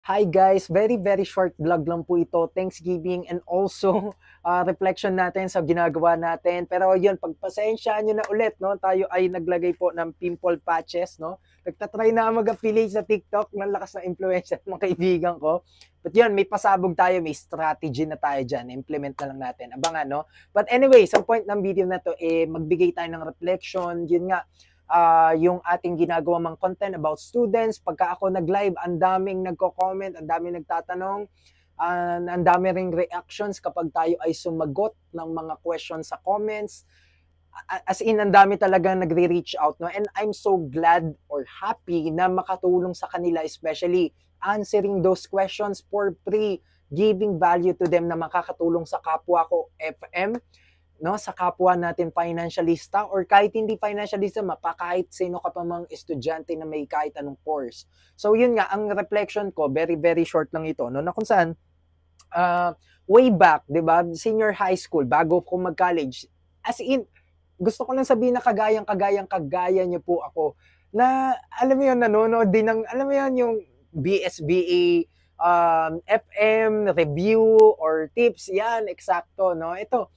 Hi guys, very short vlog lang po ito. Thanksgiving and also reflection natin sa ginagawa natin. Pero yun, pagpasensyaan nyo na ulit, no? Tayo ay naglagay po ng pimple patches, no? Nagtatry na mag-affiliate sa TikTok ng lakas ng influencer ng mga kaibigan ko. But yun, may pasabog tayo, may strategy na tayo dyan. Implement na lang natin. Abangan, no? But anyway, sa point ng video na to, magbigay tayo ng reflection. Yun nga, yung ating ginagawa mang content about students. Pagka ako nag-live, ang daming nagko-comment, ang daming nagtatanong, ang dami ring reactions kapag tayo ay sumagot ng mga questions sa comments. As in, ang dami talagang nagre-reach out, no? And I'm so glad or happy na makatulong sa kanila, especially answering those questions for free, giving value to them na makakatulong sa kapwa ko FM, no, sa kapwa natin financialista or kahit hindi financialista, kahit sino ka pa mang estudyante na may kahit anong course. So yun nga, ang reflection ko, very short lang ito, no, na kung saan, way back, di ba, senior high school, bago ko mag-college, as in, gusto ko lang sabihin na kagaya niyo po ako, na alam mo yun, nanonood din ng, alam mo yun, yung BSBA, FM, review, or tips, yan, eksakto, no, ito,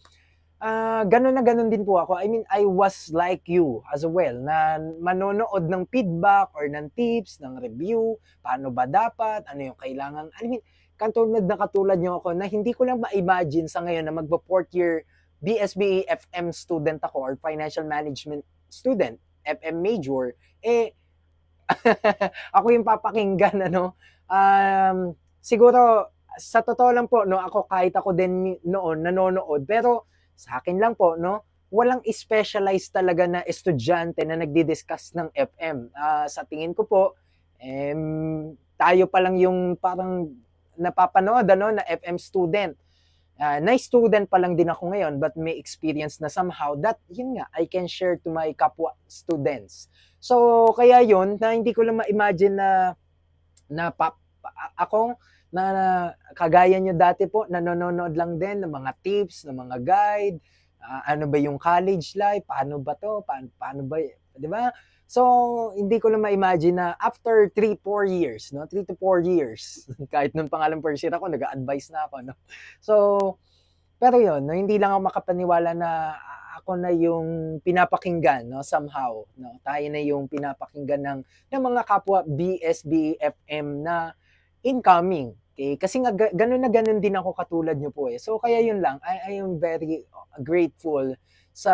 ganun na ganun din po ako. I mean, I was like you as well, na manonood ng feedback or ng tips, ng review, paano ba dapat, ano yung kailangan. I mean, katulad nyo ako na hindi ko lang ma-imagine sa ngayon na magpo-4th year BSBA FM student ako or financial management student, FM major, ako yung papakinggan, ano. Siguro, sa totoo lang po, no, ako kahit ako din noon nanonood, pero sa akin lang po, no, walang specialized talaga na estudyante na nagdi-discuss ng FM. Sa tingin ko po, tayo pa lang yung parang napapanood, ano, na FM student. Na student pa lang din ako ngayon, but may experience na somehow that, yun nga, I can share to my kapwa students. So, kaya yun, na hindi ko lang ma-imagine na ako na kagaya nyo dati po, nanonood lang din ng mga tips, ng mga guide, ano ba yung college life, paano ba to, paano ba, di ba? So, hindi ko lang ma-imagine na after 3-4 years, no? 3 to 4 years, kahit nung pangalang first year ako, nag-a-advise na ako, no? So, pero yun, no, hindi lang ako makapaniwala na ako na yung pinapakinggan, no, somehow, no? Tayo na yung pinapakinggan ng mga kapwa BSB FM na incoming. Okay? Kasi nga ganun na ganun din ako katulad nyo po eh. So kaya yun lang, I am very grateful sa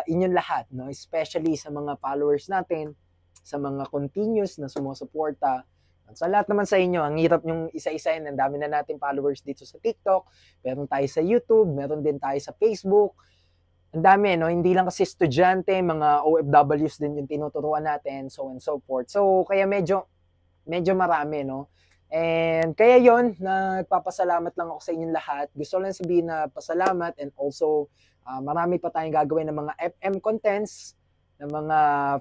inyong lahat, no? Especially sa mga followers natin, sa mga continuous na sumusuporta. Sa lahat naman sa inyo, ang hirap yung isa-isahin, ang dami na natin followers dito sa TikTok, meron tayo sa YouTube, meron din tayo sa Facebook. Ang dami, no? Hindi lang kasi estudyante, mga OFWs din yung tinuturuan natin, so on and so forth. So, kaya medyo marami, no? And kaya yon, nagpapasalamat lang ako sa inyong lahat. Gusto lang sabihin na pasalamat and also marami pa tayong gagawin ng mga FM contents, ng mga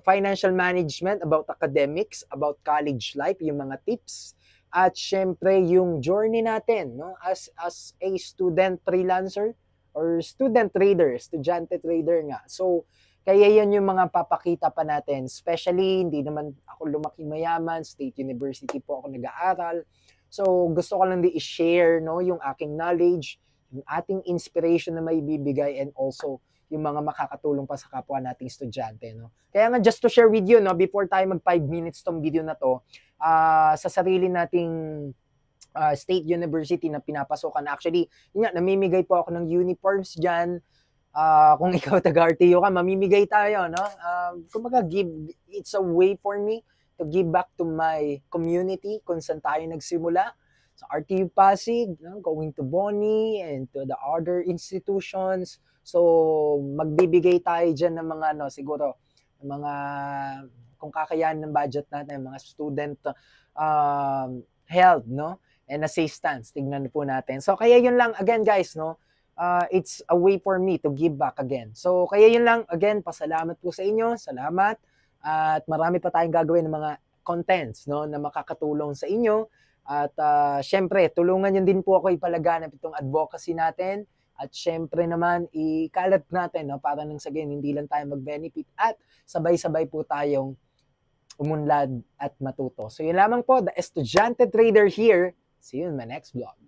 financial management, about academics, about college life, yung mga tips, at syempre yung journey natin, no? As a student freelancer or student trader, estudyante trader nga. So, kaya yan yung mga papakita pa natin. Especially, hindi naman ako lumaki mayaman. State University po ako nag-aaral. So, gusto ko lang i-share, no, yung aking knowledge, yung ating inspiration na may bibigay, and also yung mga makakatulong pa sa kapwa nating estudyante, no. Kaya nga, just to share with you, no, before tayo mag 5 minutes tong video na to, sa sarili nating State University na pinapasokan. Actually, yun nga, namimigay po ako ng uniforms dyan. Kung ikaw taga-RTO ka, mamimigay tayo, no? Kumbaga, it's a way for me to give back to my community kung saan tayo nagsimula. Sa RTU Pasig, no? Going to Boni and to the other institutions. So, magbibigay tayo dyan ng mga, no, siguro, mga, kung kakayahan ng budget natin, mga student health, no? And assistance, tignan po natin. So, kaya yun lang, again guys, no? It's a way for me to give back again. So, kaya yun lang, again, pasalamat po sa inyo, salamat, at marami pa tayong gagawin ng mga contents, no, na makakatulong sa inyo, at syempre, tulungan nyo din po ako ipalaganap itong advocacy natin, at syempre naman, ikalat natin, no, para nang sa ganyan, hindi lang tayo mag-benefit, at sabay-sabay po tayong umunlad at matuto. So yun lamang po, the Estudyante Trader here. See you in my next vlog.